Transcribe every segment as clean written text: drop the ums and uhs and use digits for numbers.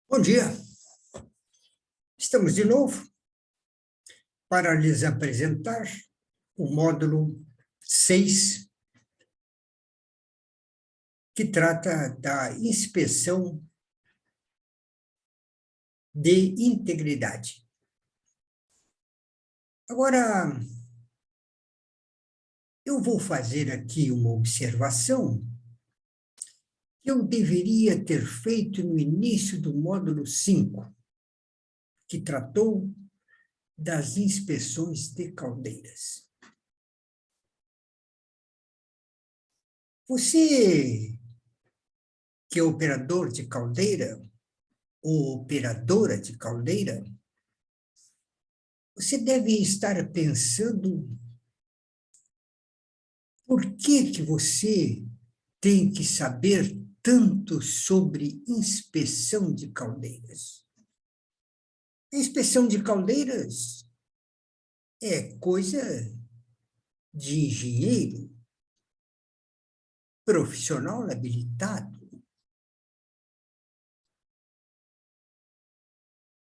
Bom dia, estamos de novo para lhes apresentar o módulo 6, que trata da inspeção de integridade. Agora, eu vou fazer aqui uma observação que eu deveria ter feito no início do módulo 5, que tratou das inspeções de caldeiras. Você, que é operador de caldeira, ou operadora de caldeira, você deve estar pensando por que você tem que saber tanto sobre inspeção de caldeiras. A inspeção de caldeiras é coisa de engenheiro, profissional habilitado.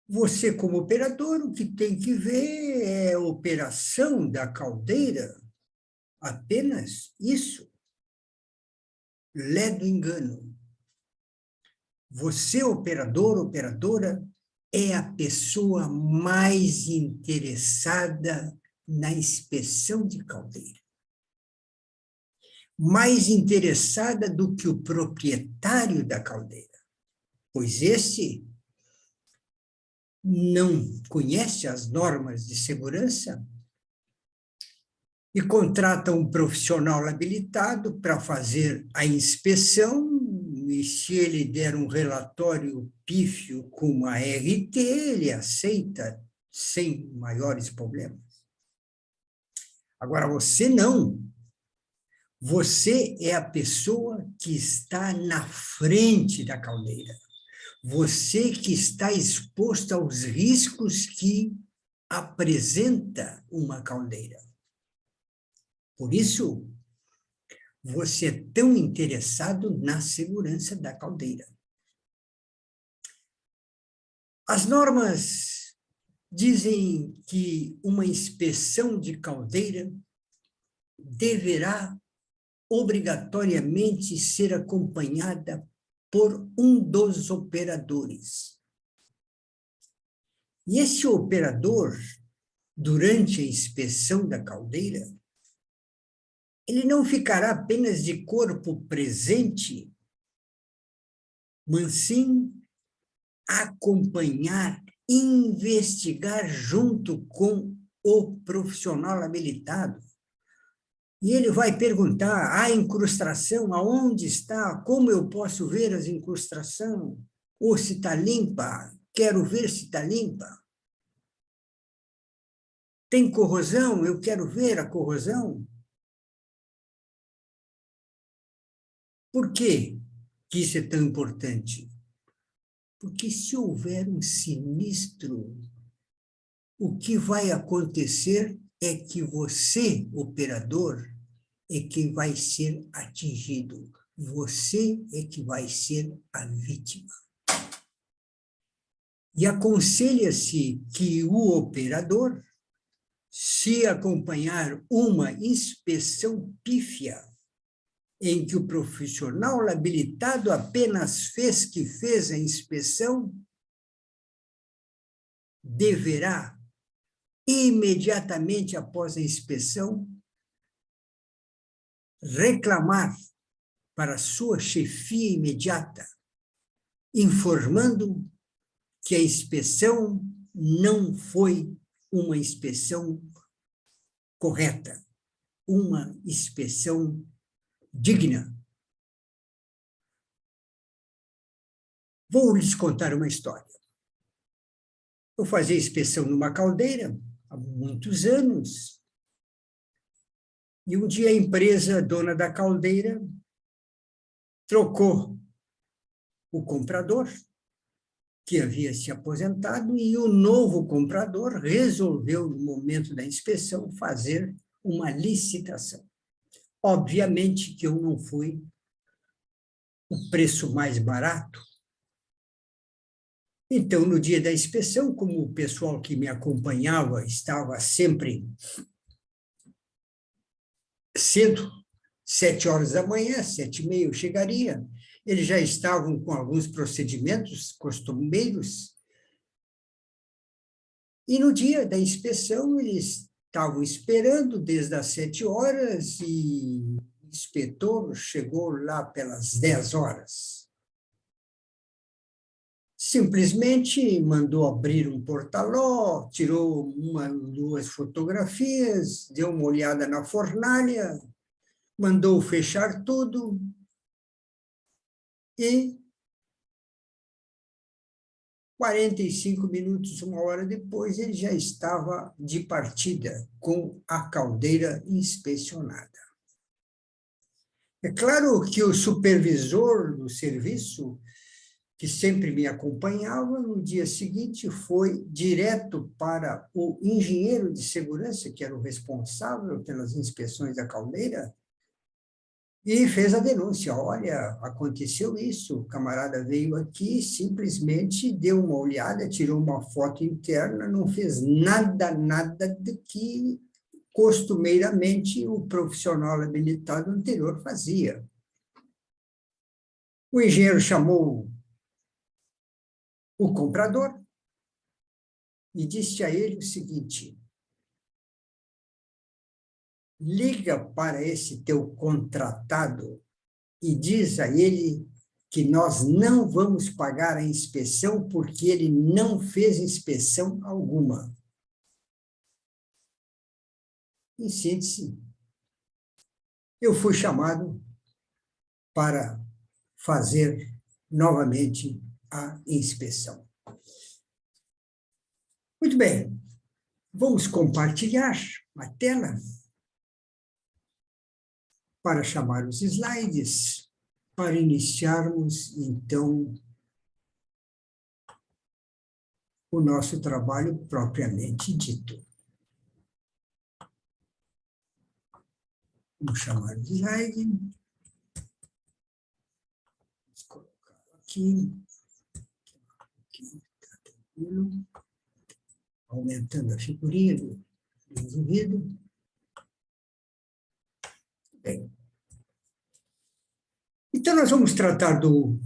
Você, como operador, o que tem que ver é a operação da caldeira, apenas isso. Lé do engano. Você, operador, operadora, é a pessoa mais interessada na inspeção de caldeira. Mais interessada do que o proprietário da caldeira, pois esse não conhece as normas de segurança e contrata um profissional habilitado para fazer a inspeção, e se ele der um relatório pífio com a RT, ele aceita sem maiores problemas. Agora, você não. Você é a pessoa que está na frente da caldeira. Você que está exposto aos riscos que apresenta uma caldeira. Por isso, você é tão interessado na segurança da caldeira. As normas dizem que uma inspeção de caldeira deverá obrigatoriamente ser acompanhada por um dos operadores. E esse operador, durante a inspeção da caldeira, ele não ficará apenas de corpo presente, mas sim acompanhar, investigar junto com o profissional habilitado. E ele vai perguntar: a incrustação, aonde está? Como eu posso ver as incrustações? Ou se está limpa? Quero ver se está limpa. Tem corrosão? Eu quero ver a corrosão. Por que isso é tão importante? Porque se houver um sinistro, o que vai acontecer é que você, operador, é quem vai ser atingido. Você é que vai ser a vítima. E aconselha-se que o operador, se acompanhar uma inspeção pífia, em que o profissional habilitado apenas fez a inspeção, deverá, imediatamente após a inspeção, reclamar para sua chefia imediata, informando que a inspeção não foi uma inspeção correta, uma inspeção digna. Vou lhes contar uma história. Eu fazia inspeção numa caldeira há muitos anos, e um dia a empresa dona da caldeira trocou o comprador, que havia se aposentado, e o novo comprador resolveu, no momento da inspeção, fazer uma licitação. Obviamente que eu não fui o preço mais barato, Então, no dia da inspeção, como o pessoal que me acompanhava estava sempre cedo, 7 horas da manhã, 7h30 eu chegaria, eles já estavam com alguns procedimentos costumeiros, e no dia da inspeção eles estavam esperando desde as 7 horas e o inspetor chegou lá pelas 10 horas. Simplesmente mandou abrir um portaló, tirou uma, duas fotografias, deu uma olhada na fornalha, mandou fechar tudo e 45 minutos, 1 hora depois, ele já estava de partida com a caldeira inspecionada. É claro que o supervisor do serviço, que sempre me acompanhava, no dia seguinte foi direto para o engenheiro de segurança, que era o responsável pelas inspeções da caldeira, e fez a denúncia. Olha, aconteceu isso, o camarada veio aqui, simplesmente deu uma olhada, tirou uma foto interna, não fez nada do que costumeiramente o profissional habilitado anterior fazia. O engenheiro chamou o comprador e disse a ele o seguinte: liga para esse teu contratado e diz a ele que nós não vamos pagar a inspeção porque ele não fez inspeção alguma. Em síntese, eu fui chamado para fazer novamente a inspeção. Muito bem, vamos compartilhar a tela para chamar os slides, para iniciarmos, então, o nosso trabalho propriamente dito. Vamos chamar o slide. Vamos colocar aqui. Tá tranquilo. Aumentando a figurinha do indivíduo. Bem. Então, nós vamos tratar do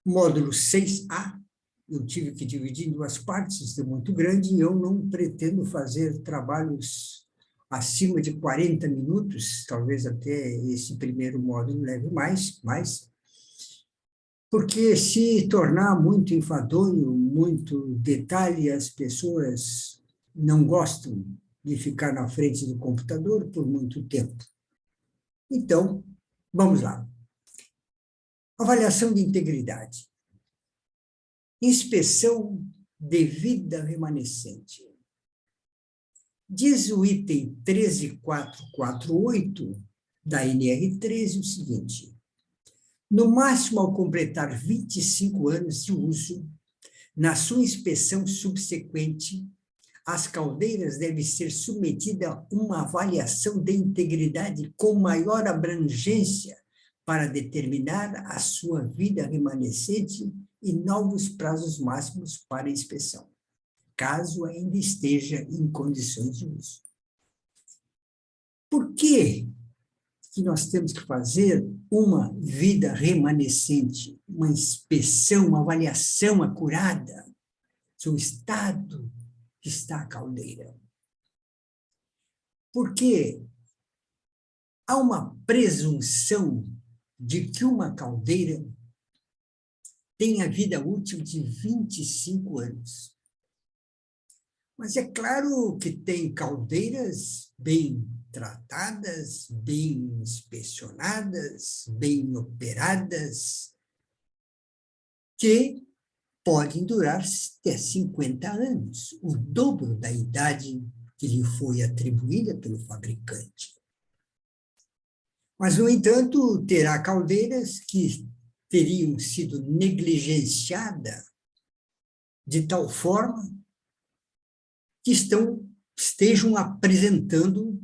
módulo 6A. Eu tive que dividir em duas partes, é muito grande, e eu não pretendo fazer trabalhos acima de 40 minutos, talvez até esse primeiro módulo leve mais, porque se tornar muito enfadonho, muito detalhe, as pessoas não gostam de ficar na frente do computador por muito tempo. Então, vamos lá. Avaliação de integridade. Inspeção devida remanescente. Diz o item 13448 da NR13 o seguinte: no máximo ao completar 25 anos de uso, na sua inspeção subsequente, as caldeiras devem ser submetidas a uma avaliação de integridade com maior abrangência para determinar a sua vida remanescente e novos prazos máximos para inspeção, caso ainda esteja em condições de uso. Por que nós temos que fazer uma vida remanescente, uma inspeção, uma avaliação acurada sobre o estado que está a caldeira? Porque há uma presunção de que uma caldeira tem a vida útil de 25 anos. Mas é claro que tem caldeiras bem tratadas, bem inspecionadas, bem operadas, que podem durar até 50 anos, o dobro da idade que lhe foi atribuída pelo fabricante. Mas, no entanto, terá caldeiras que teriam sido negligenciadas de tal forma que estejam apresentando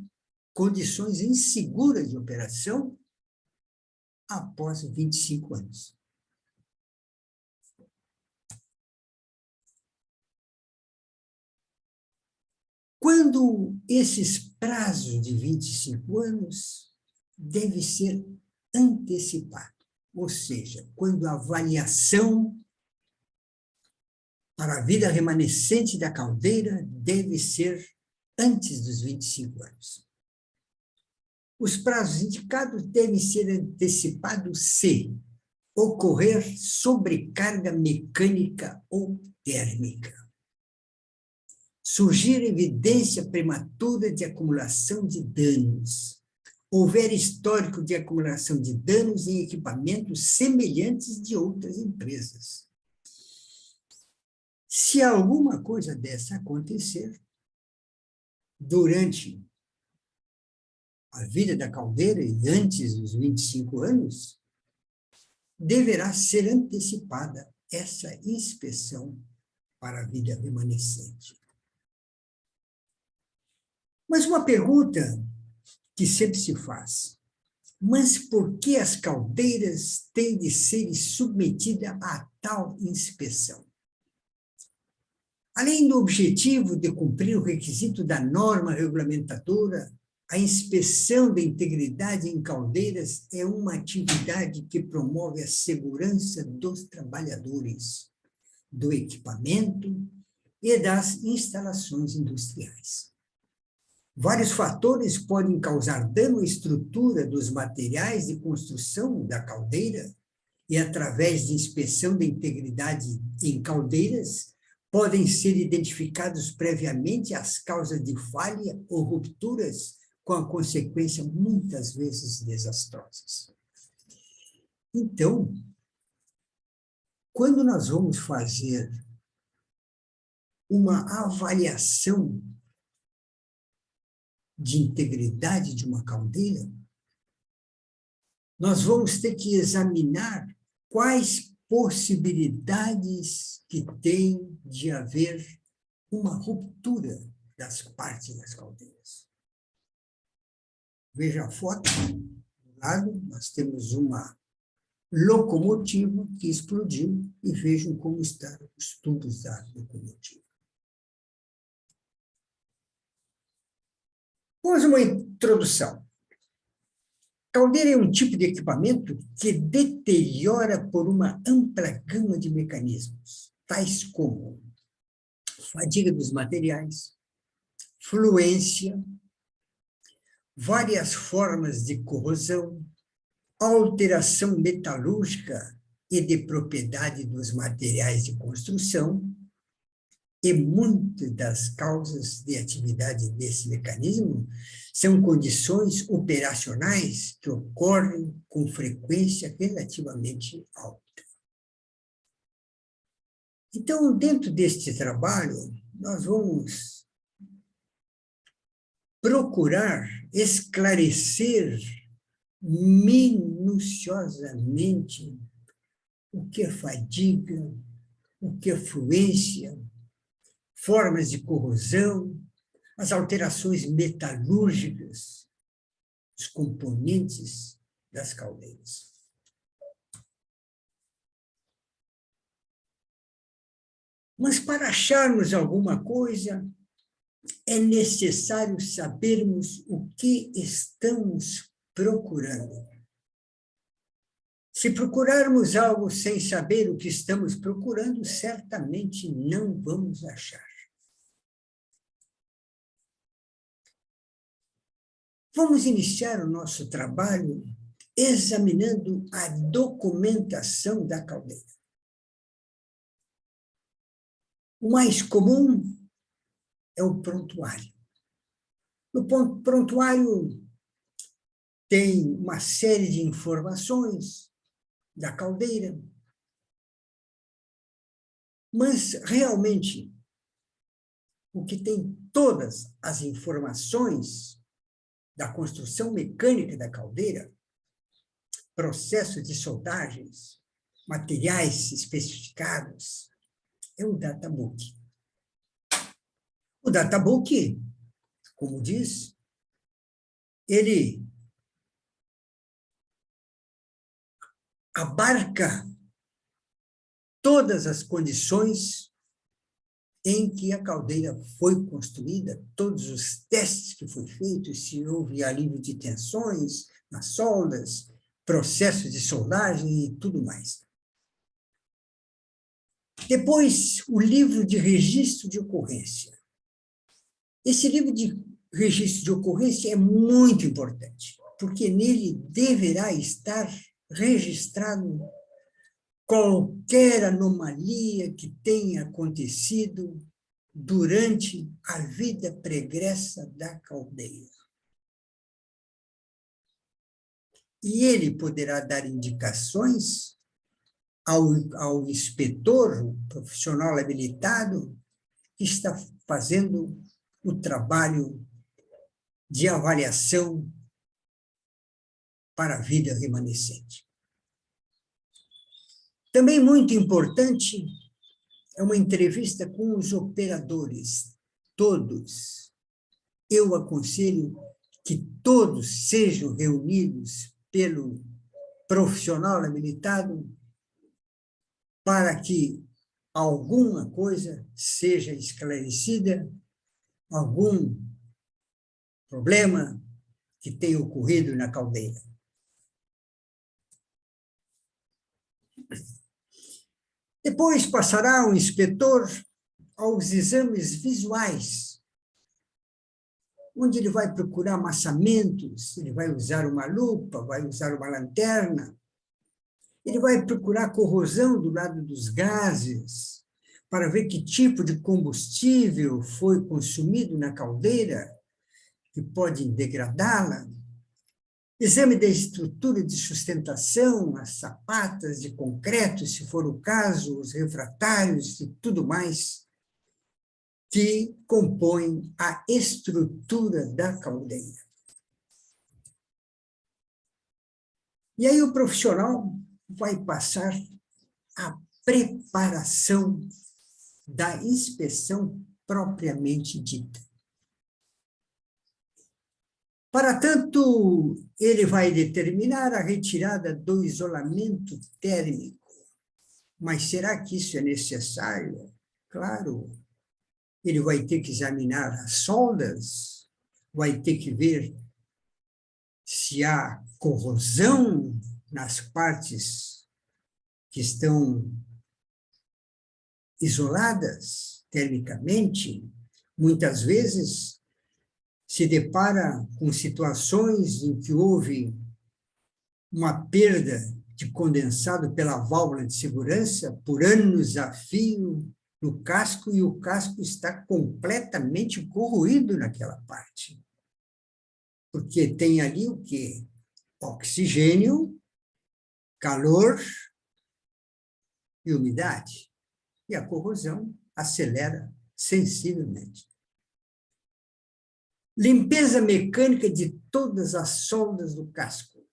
condições inseguras de operação após 25 anos. Quando esses prazos de 25 anos deve ser antecipado, ou seja, quando a avaliação para a vida remanescente da caldeira deve ser antes dos 25 anos. Os prazos indicados devem ser antecipados se ocorrer sobrecarga mecânica ou térmica, surgir evidência prematura de acumulação de danos, houver histórico de acumulação de danos em equipamentos semelhantes de outras empresas. Se alguma coisa dessa acontecer durante a vida da caldeira e antes dos 25 anos, deverá ser antecipada essa inspeção para a vida remanescente. Mas uma pergunta que sempre se faz: mas por que as caldeiras têm de ser submetidas a tal inspeção? Além do objetivo de cumprir o requisito da norma regulamentadora, a inspeção da integridade em caldeiras é uma atividade que promove a segurança dos trabalhadores, do equipamento e das instalações industriais. Vários fatores podem causar dano à estrutura dos materiais de construção da caldeira e, através de inspeção da integridade em caldeiras, podem ser identificados previamente as causas de falha ou rupturas, com a consequência muitas vezes desastrosas. Então, quando nós vamos fazer uma avaliação de integridade de uma caldeira, nós vamos ter que examinar quais possibilidades que tem de haver uma ruptura das partes das caldeiras. Veja a foto, do lado nós temos uma locomotiva que explodiu e vejam como estão os tubos da locomotiva. Vamos uma introdução. Caldeira é um tipo de equipamento que deteriora por uma ampla gama de mecanismos, tais como fadiga dos materiais, fluência, várias formas de corrosão, alteração metalúrgica e de propriedade dos materiais de construção, e muitas das causas de atividade desse mecanismo são condições operacionais que ocorrem com frequência relativamente alta. Então, dentro deste trabalho, nós vamos procurar esclarecer minuciosamente o que é fadiga, o que é fluência, formas de corrosão, as alterações metalúrgicas, os componentes das caldeiras. Mas para acharmos alguma coisa, é necessário sabermos o que estamos procurando. Se procurarmos algo sem saber o que estamos procurando, certamente não vamos achar. Vamos iniciar o nosso trabalho examinando a documentação da caldeira. O mais comum é o prontuário. O prontuário tem uma série de informações da caldeira, mas realmente o que tem todas as informações da construção mecânica da caldeira, processo de soldagens, materiais especificados, é o databook. O databook, como diz, ele abarca todas as condições em que a caldeira foi construída, todos os testes que foi feito, se houve alívio de tensões nas soldas, processos de soldagem e tudo mais. Depois, o livro de registro de ocorrência. Esse livro de registro de ocorrência é muito importante, porque nele deverá estar registrado qualquer anomalia que tenha acontecido durante a vida pregressa da caldeira. E ele poderá dar indicações ao inspetor, o profissional habilitado, que está fazendo o trabalho de avaliação para a vida remanescente. Também muito importante é uma entrevista com os operadores, todos. Eu aconselho que todos sejam reunidos pelo profissional habilitado para que alguma coisa seja esclarecida, algum problema que tenha ocorrido na caldeira. Depois passará o inspetor aos exames visuais, onde ele vai procurar amassamentos, ele vai usar uma lupa, vai usar uma lanterna, ele vai procurar corrosão do lado dos gases, para ver que tipo de combustível foi consumido na caldeira, que pode degradá-la. Exame da estrutura de sustentação, as sapatas de concreto, se for o caso, os refratários e tudo mais, que compõem a estrutura da caldeira. E aí o profissional vai passar a preparação da inspeção propriamente dita. Para tanto, ele vai determinar a retirada do isolamento térmico. Mas será que isso é necessário? Claro. Ele vai ter que examinar as soldas, vai ter que ver se há corrosão nas partes que estão isoladas termicamente. Muitas vezes se depara com situações em que houve uma perda de condensado pela válvula de segurança por anos a fio no casco, e o casco está completamente corroído naquela parte. Porque tem ali o quê? Oxigênio, calor e umidade. E a corrosão acelera sensivelmente. Limpeza mecânica de todas as soldas do casco.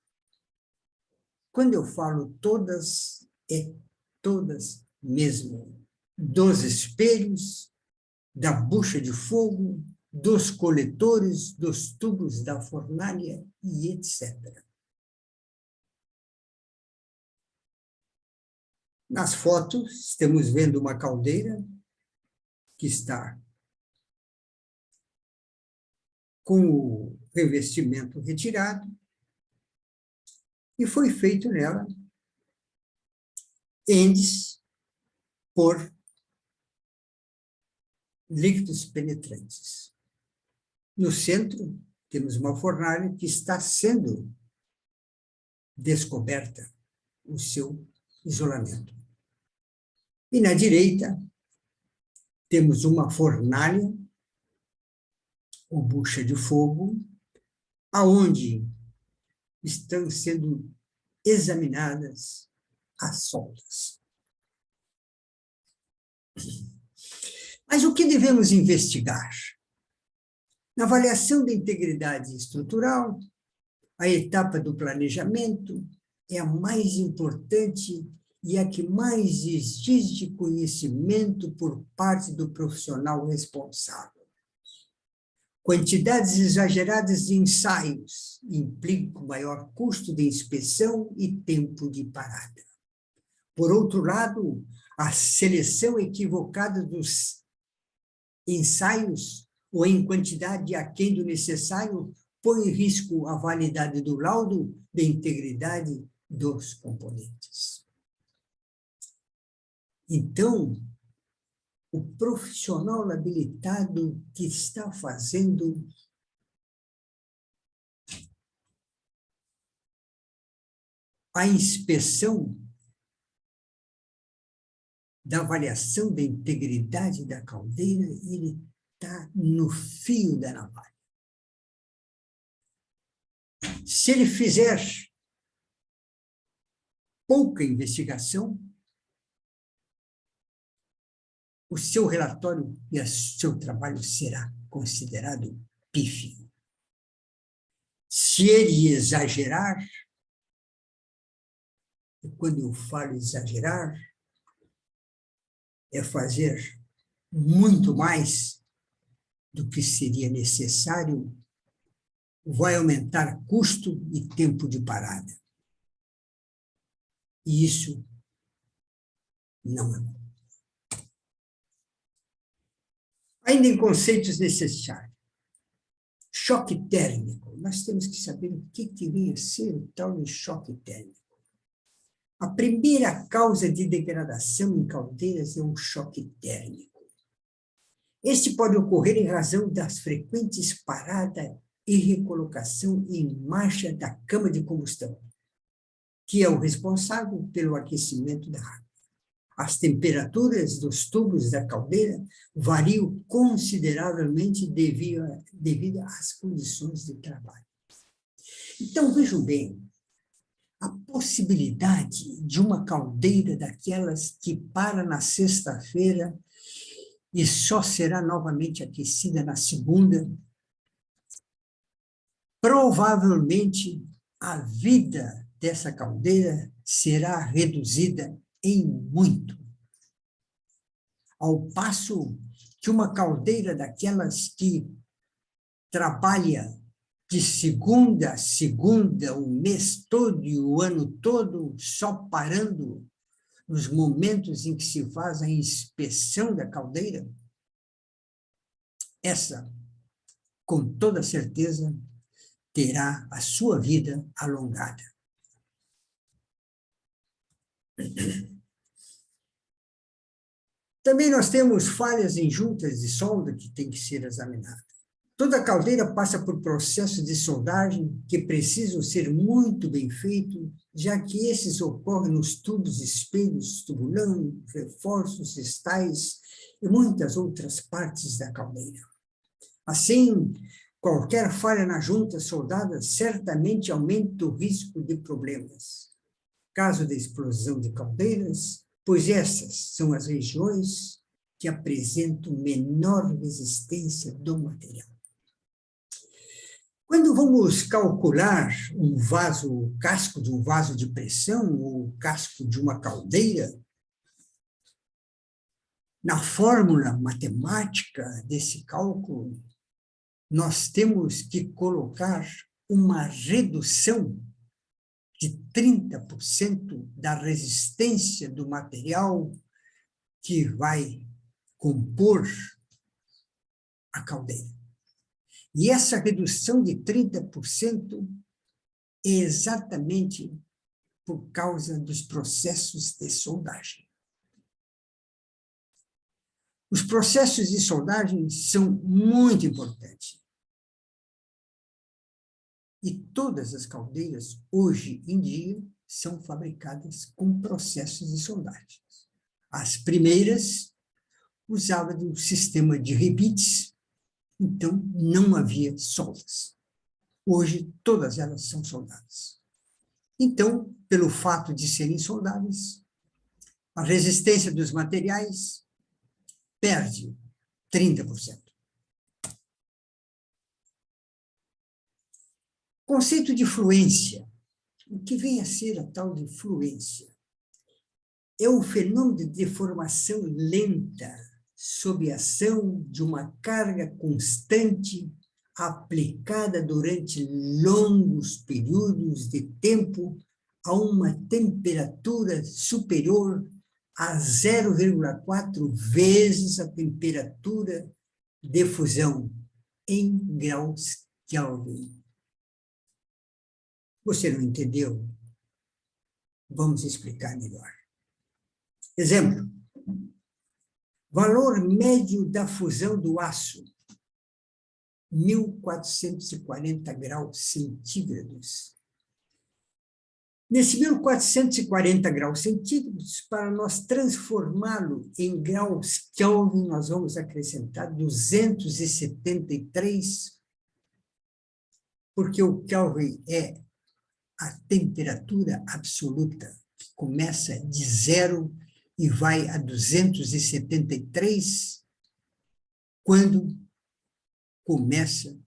Quando eu falo todas, é todas mesmo. Dos espelhos, da bucha de fogo, dos coletores, dos tubos da fornalha e etc. Nas fotos, estamos vendo uma caldeira que está com o revestimento retirado, e foi feito nela endes por líquidos penetrantes. No centro, temos uma fornalha que está sendo descoberta o seu isolamento. E na direita, temos uma fornalha, ou bucha de fogo, aonde estão sendo examinadas as soldas. Mas o que devemos investigar? Na avaliação da integridade estrutural, a etapa do planejamento é a mais importante e a que mais exige conhecimento por parte do profissional responsável. Quantidades exageradas de ensaios implicam maior custo de inspeção e tempo de parada. Por outro lado, a seleção equivocada dos ensaios ou em quantidade aquém do necessário põe em risco a validade do laudo de integridade dos componentes. Então, o profissional habilitado que está fazendo a inspeção da avaliação da integridade da caldeira, ele está no fio da navalha. Se ele fizer pouca investigação, o seu relatório e o seu trabalho será considerado pífio. Se ele exagerar, e quando eu falo exagerar, é fazer muito mais do que seria necessário, vai aumentar custo e tempo de parada. E isso não é bom. Ainda em conceitos necessários. Choque térmico. Nós temos que saber o que vem a ser o tal de choque térmico. A primeira causa de degradação em caldeiras é o choque térmico. Este pode ocorrer em razão das frequentes paradas e recolocação em marcha da cama de combustão, que é o responsável pelo aquecimento da água. As temperaturas dos tubos da caldeira variam consideravelmente devido às condições de trabalho. Então, vejam bem, a possibilidade de uma caldeira daquelas que para na sexta-feira e só será novamente aquecida na segunda, provavelmente a vida dessa caldeira será reduzida em muito. Ao passo que uma caldeira daquelas que trabalha de segunda a segunda, o mês todo e o ano todo, só parando nos momentos em que se faz a inspeção da caldeira, essa, com toda certeza, terá a sua vida alongada. Também nós temos falhas em juntas de solda que tem que ser examinadas. Toda caldeira passa por processos de soldagem que precisam ser muito bem feitos, já que esses ocorrem nos tubos, espelhos, tubulão, reforços, estais e muitas outras partes da caldeira. Assim, qualquer falha na junta soldada certamente aumenta o risco de problemas. Caso de explosão de caldeiras, pois essas são as regiões que apresentam menor resistência do material. Quando vamos calcular o casco de um vaso de pressão, ou o casco de uma caldeira, na fórmula matemática desse cálculo, nós temos que colocar uma redução de 30% da resistência do material que vai compor a caldeira. E essa redução de 30% é exatamente por causa dos processos de soldagem. Os processos de soldagem são muito importantes. E todas as caldeiras, hoje em dia, são fabricadas com processos de soldagem. As primeiras usavam um sistema de rebites, então não havia soldas. Hoje, todas elas são soldadas. Então, pelo fato de serem soldadas, a resistência dos materiais perde 30%. Conceito de fluência. O que vem a ser a tal de fluência? É um fenômeno de deformação lenta sob a ação de uma carga constante aplicada durante longos períodos de tempo a uma temperatura superior a 0,4 vezes a temperatura de fusão em graus Kelvin. Você não entendeu? Vamos explicar melhor. Exemplo. Valor médio da fusão do aço, 1.440 graus centígrados. Nesse 1.440 graus centígrados, para nós transformá-lo em graus Kelvin, nós vamos acrescentar 273, porque o Kelvin é a temperatura absoluta, que começa de 0 e vai a 273, quando começa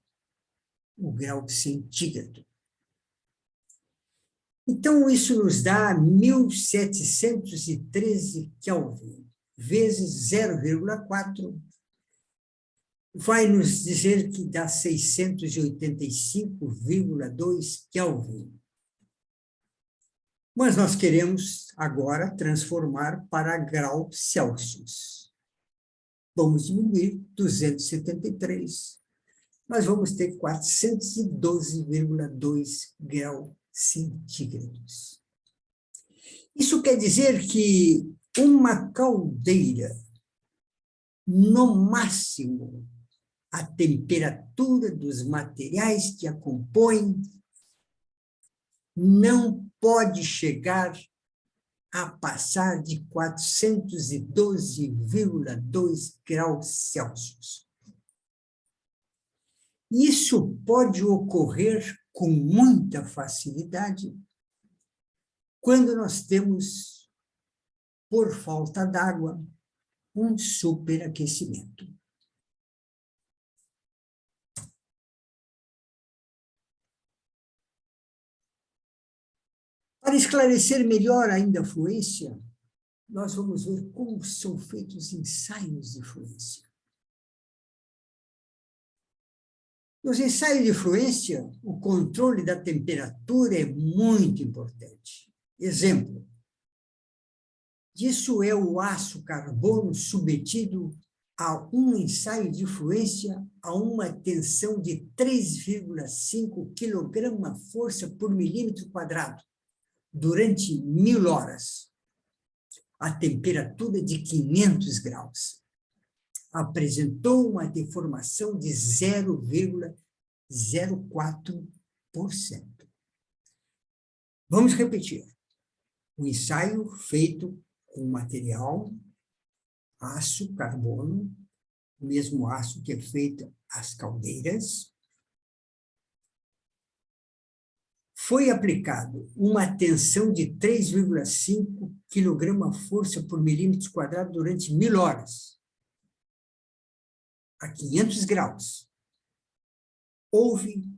o grau centígrado. Então, isso nos dá 1.713 Kelvin, vezes 0,4, vai nos dizer que dá 685,2 Kelvin. Mas nós queremos agora transformar para graus Celsius. Vamos diminuir 273. Nós vamos ter 412,2 graus centígrados. Isso quer dizer que uma caldeira, no máximo, a temperatura dos materiais que a compõem não pode chegar a passar de 412,2 graus Celsius. Isso pode ocorrer com muita facilidade quando nós temos, por falta d'água, um superaquecimento. Para esclarecer melhor ainda a fluência, nós vamos ver como são feitos ensaios de fluência. Nos ensaios de fluência, o controle da temperatura é muito importante. Exemplo disso é o aço carbono submetido a um ensaio de fluência a uma tensão de 3,5 kg/força por milímetro quadrado, durante 1.000 horas, a temperatura de 500 graus. Apresentou uma deformação de 0,04%. Vamos repetir. O ensaio feito com material, aço, carbono, o mesmo aço que é feito as caldeiras, foi aplicado uma tensão de 3,5 kg/força por milímetro quadrado durante 1.000 horas, a 500 graus. Houve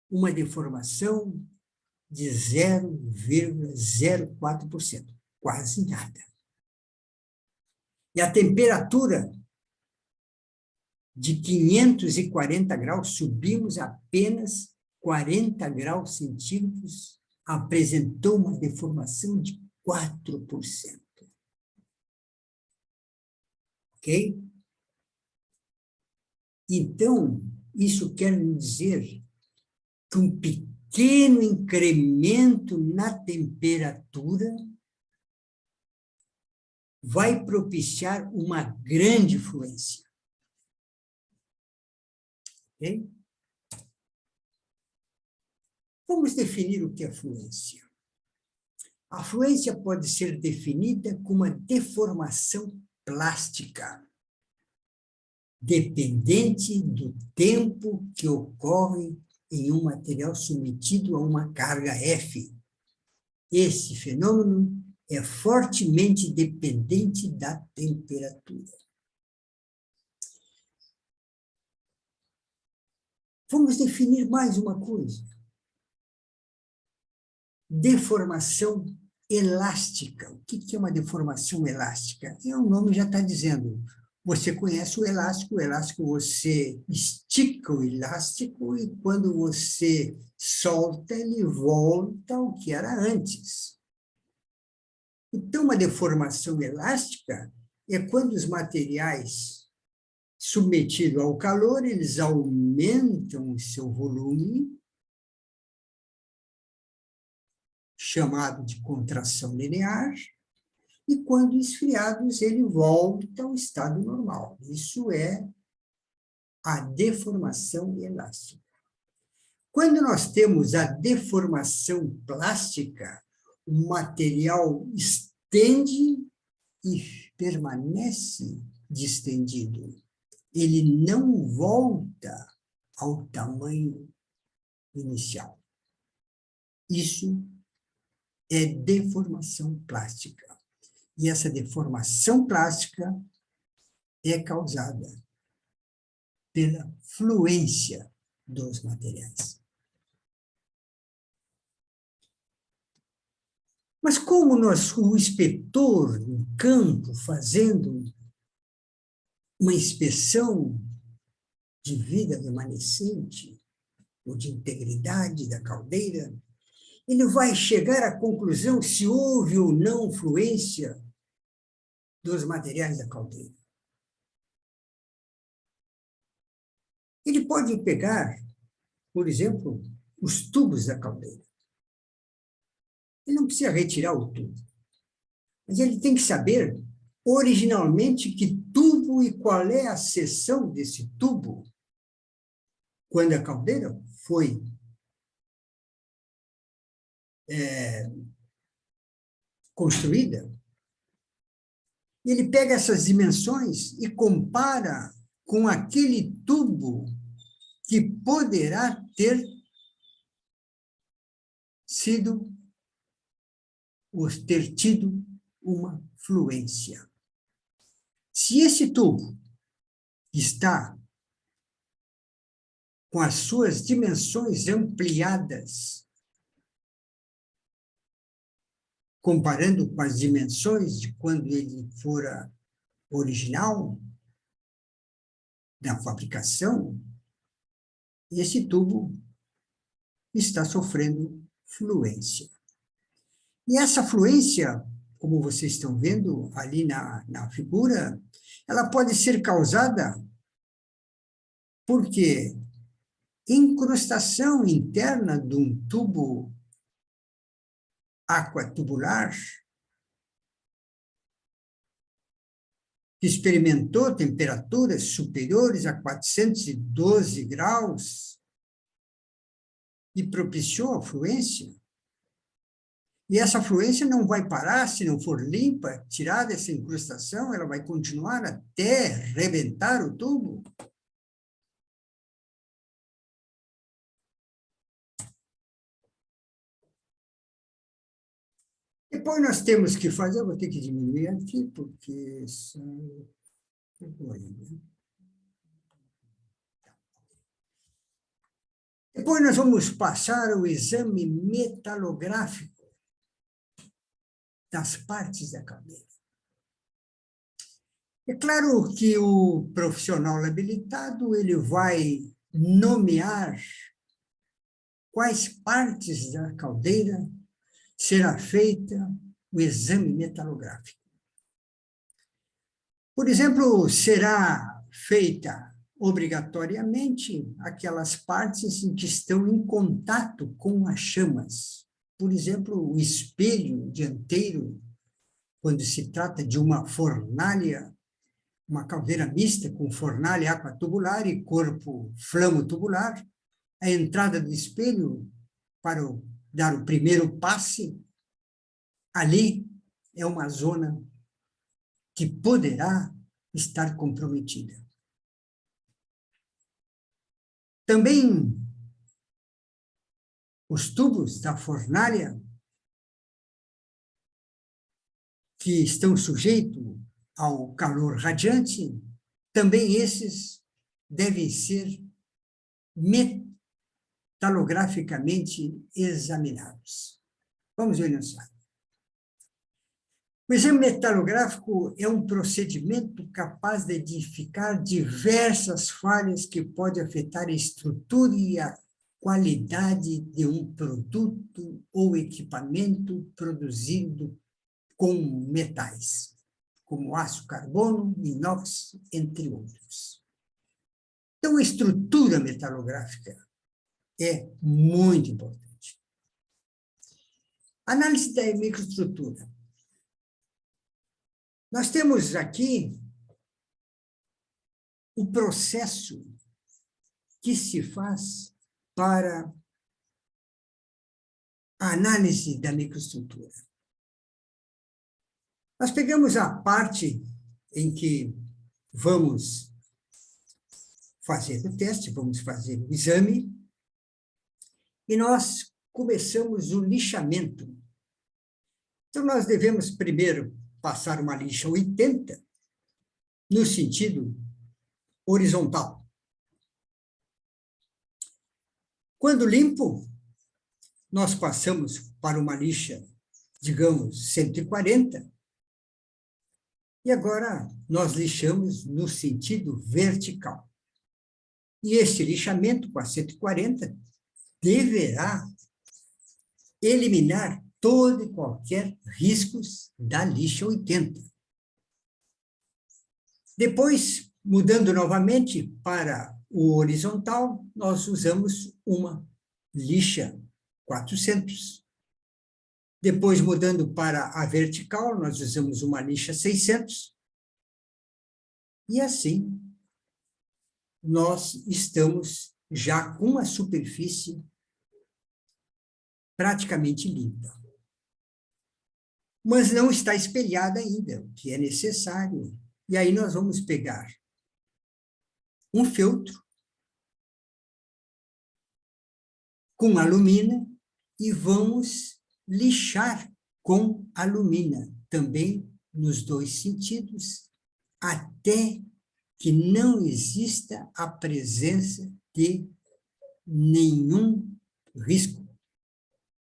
uma deformação de 0,04%, quase nada. E a temperatura de 540 graus, subimos apenas 40 graus centígrados, apresentou uma deformação de 4%. Ok? Então, isso quer dizer que um pequeno incremento na temperatura vai propiciar uma grande fluência. Ok? Vamos definir o que é fluência. A fluência pode ser definida como uma deformação plástica, dependente do tempo que ocorre em um material submetido a uma carga F. Esse fenômeno é fortemente dependente da temperatura. Vamos definir mais uma coisa. Deformação elástica. O que é uma deformação elástica? O nome já está dizendo. Você conhece o elástico você estica o elástico e quando você solta, ele volta ao que era antes. Então, uma deformação elástica é quando os materiais submetidos ao calor, eles aumentam o seu volume, chamado de contração linear, e quando esfriados, ele volta ao estado normal. Isso é a deformação elástica. Quando nós temos a deformação plástica, o material estende e permanece distendido. Ele não volta ao tamanho inicial. Isso é deformação plástica. E essa deformação plástica é causada pela fluência dos materiais. Mas como o inspetor em campo, fazendo uma inspeção de vida remanescente, ou de integridade da caldeira, ele vai chegar à conclusão se houve ou não fluência dos materiais da caldeira. Ele pode pegar, por exemplo, os tubos da caldeira. Ele não precisa retirar o tubo, mas ele tem que saber originalmente que tubo e qual é a seção desse tubo quando a caldeira foi construída. E ele pega essas dimensões e compara com aquele tubo que poderá ter sido ou ter tido uma fluência. Se esse tubo está com as suas dimensões ampliadas, comparando com as dimensões de quando ele fora original, da fabricação, esse tubo está sofrendo fluência. E essa fluência, como vocês estão vendo ali na figura, ela pode ser causada porque incrustação interna de um tubo aquatubular que experimentou temperaturas superiores a 412 graus e propiciou a fluência. E essa fluência não vai parar se não for limpa, tirada essa incrustação, ela vai continuar até rebentar o tubo. Depois nós temos que fazer, eu vou ter que diminuir aqui, porque são... Depois nós vamos passar o exame metalográfico das partes da caldeira. É claro que o profissional habilitado ele vai nomear quais partes da caldeira será feita o exame metalográfico. Por exemplo, será feita obrigatoriamente aquelas partes em que estão em contato com as chamas. Por exemplo, o espelho dianteiro, quando se trata de uma fornalha, uma caldeira mista com fornalha aquatubular e corpo flamo-tubular, a entrada do espelho para dar o primeiro passe, ali é uma zona que poderá estar comprometida. Também os tubos da fornalha que estão sujeitos ao calor radiante, também esses devem ser metalograficamente examinados. Vamos ver no slide. O exame metalográfico é um procedimento capaz de identificar diversas falhas que podem afetar a estrutura e a qualidade de um produto ou equipamento produzido com metais, como aço carbono, inox, entre outros. Então, a estrutura metalográfica é muito importante. Análise da microestrutura. Nós temos aqui o processo que se faz para a análise da microestrutura. Nós pegamos a parte em que vamos fazer o teste, vamos fazer o exame, e nós começamos o lixamento. Então, nós devemos primeiro passar uma lixa 80 no sentido horizontal. Quando limpo, nós passamos para uma lixa, digamos, 140, e agora nós lixamos no sentido vertical. E esse lixamento com a 140 deverá eliminar todo e qualquer riscos da lixa 80. Depois, mudando novamente para o horizontal, nós usamos uma lixa 400. Depois, mudando para a vertical, nós usamos uma lixa 600. E assim, nós estamos já com a superfície praticamente limpa. Mas não está espelhada ainda, o que é necessário. E aí nós vamos pegar um feltro com alumina e vamos lixar com alumina, também nos dois sentidos, até que não exista a presença de nenhum risco.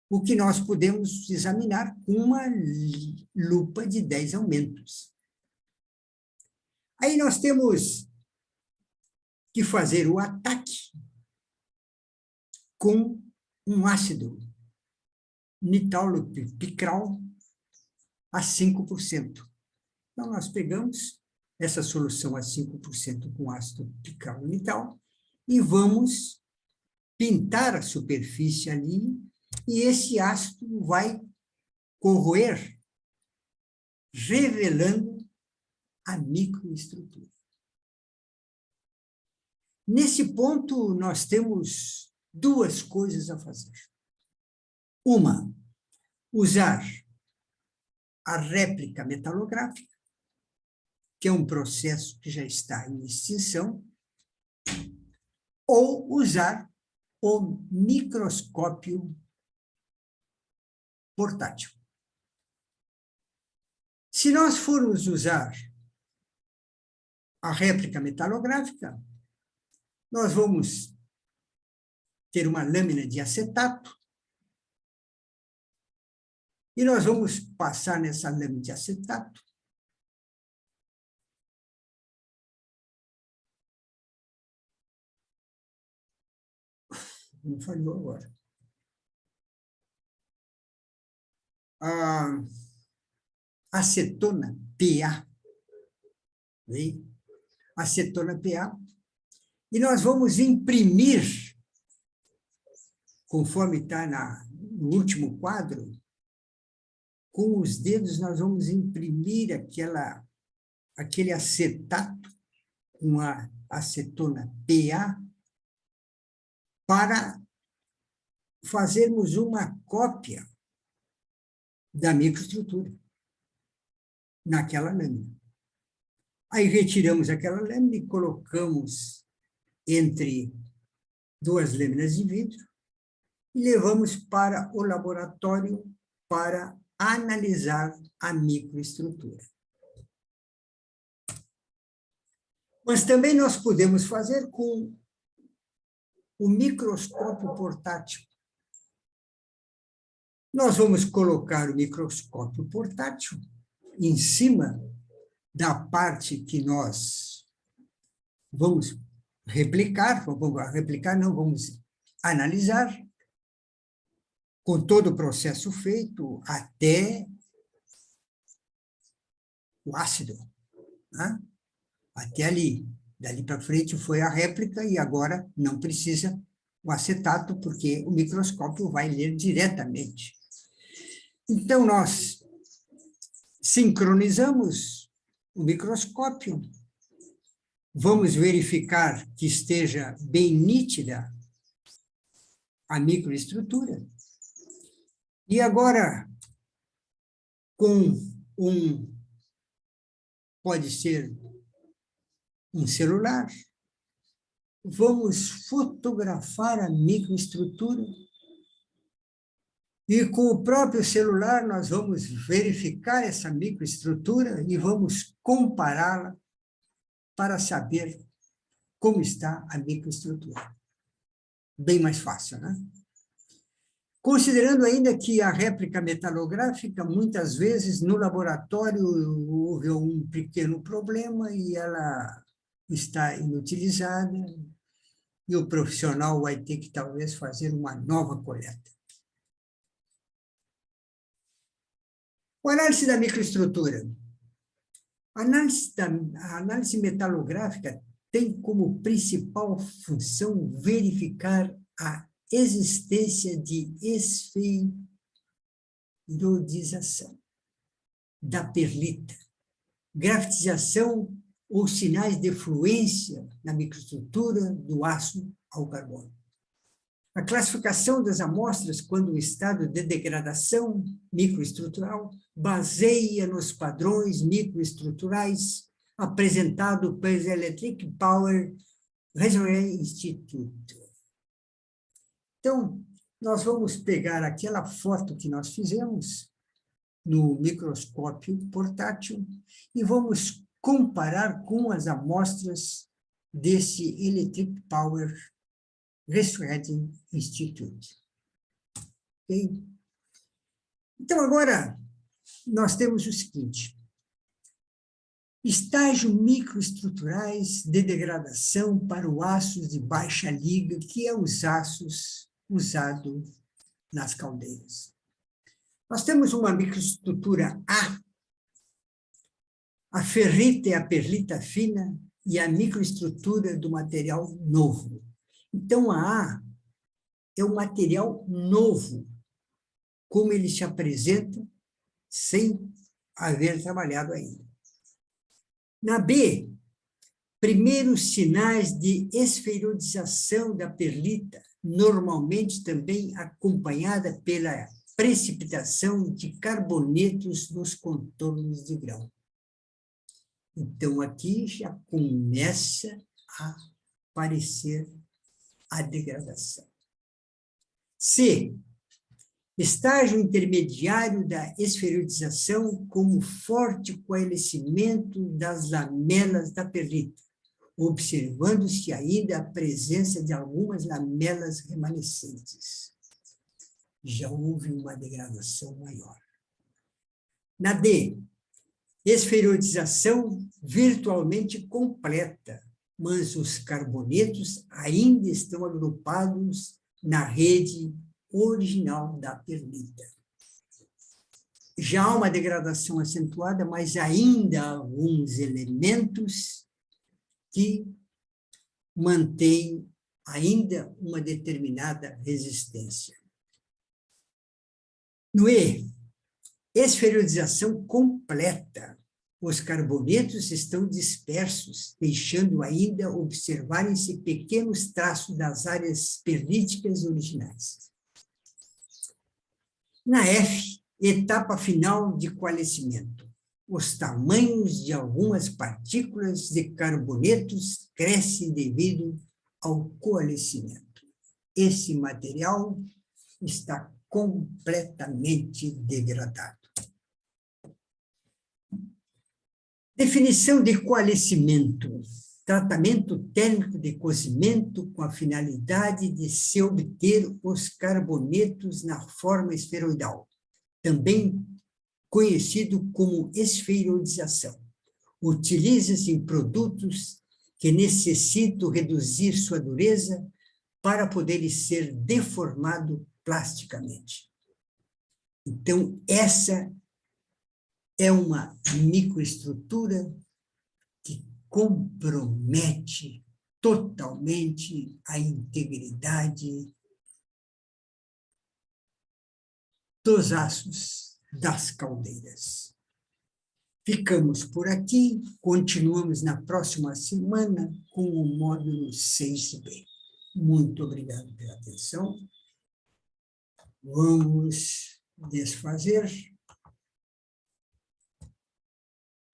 O que nós podemos examinar com uma lupa de 10 aumentos. Aí nós temos que fazer o ataque com um ácido nitalopicral a 5%. Então, nós pegamos essa solução a 5% com ácido picral-nital e vamos pintar a superfície ali, e esse ácido vai corroer, revelando a microestrutura. Nesse ponto, nós temos duas coisas a fazer. Uma, usar a réplica metalográfica, que é um processo que já está em extinção, ou usar o microscópio portátil. Se nós formos usar a réplica metalográfica, nós vamos ter uma lâmina de acetato e nós vamos passar nessa lâmina de acetato não falhou agora. A acetona PA, acetona PA, e nós vamos imprimir, conforme está no último quadro, com os dedos nós vamos imprimir aquele acetato com a acetona PA para fazermos uma cópia da microestrutura naquela lâmina. Aí retiramos aquela lâmina e colocamos entre duas lâminas de vidro e levamos para o laboratório para analisar a microestrutura. Mas também nós podemos fazer com o microscópio portátil. Nós vamos colocar o microscópio portátil em cima da parte que nós vamos vamos analisar, com todo o processo feito, até o ácido, né? Até ali. Dali para frente foi a réplica e agora não precisa o acetato, porque o microscópio vai ler diretamente. Então, nós sincronizamos o microscópio, vamos verificar que esteja bem nítida a microestrutura. E agora, com pode ser um celular, vamos fotografar a microestrutura e com o próprio celular nós vamos verificar essa microestrutura e vamos compará-la para saber como está a microestrutura. Bem mais fácil, né? Considerando ainda que a réplica metalográfica, muitas vezes, no laboratório, houve um pequeno problema e ela está inutilizada, e o profissional vai ter que, talvez, fazer uma nova coleta. A análise da microestrutura. A análise metalográfica tem como principal função verificar a existência de esferodização da perlita, grafitização ou sinais de fluência na microestrutura do aço ao carbono. A classificação das amostras quando o estado de degradação microestrutural baseia nos padrões microestruturais apresentados pelo Electric Power Research Institute. Então, nós vamos pegar aquela foto que nós fizemos no microscópio portátil e vamos comparar com as amostras desse Electric Power Research Institute. Okay? Então, agora, nós temos o seguinte: estágios microestruturais de degradação para o aço de baixa liga, que é os aços usados nas caldeiras. Nós temos uma microestrutura a ferrita e a perlita fina e a microestrutura do material novo. Então, a A é um material novo, como ele se apresenta, sem haver trabalhado ainda. Na B, primeiros sinais de esferodização da perlita, normalmente também acompanhada pela precipitação de carbonetos nos contornos de grão. Então, aqui já começa a aparecer a degradação. C, estágio intermediário da esferodização como forte coalescimento das lamelas da perlita, observando-se ainda a presença de algumas lamelas remanescentes. Já houve uma degradação maior. Na D, esferodização virtualmente completa, mas os carbonetos ainda estão agrupados na rede original da perlita. Já há uma degradação acentuada, mas ainda há alguns elementos que mantêm ainda uma determinada resistência. No E, esferodização completa. Os carbonetos estão dispersos, deixando ainda observarem-se pequenos traços das áreas perlíticas originais. Na F, etapa final de coalescimento. Os tamanhos de algumas partículas de carbonetos crescem devido ao coalescimento. Esse material está completamente degradado. Definição de coalescimento. Tratamento térmico de cozimento com a finalidade de se obter os carbonetos na forma esferoidal, também conhecido como esferodização. Utiliza-se em produtos que necessitam reduzir sua dureza para poderem ser deformados plasticamente. Então, essa é uma microestrutura que compromete totalmente a integridade dos aços das caldeiras. Ficamos por aqui, continuamos na próxima semana com o módulo 6B. Muito obrigado pela atenção. Vamos desfazer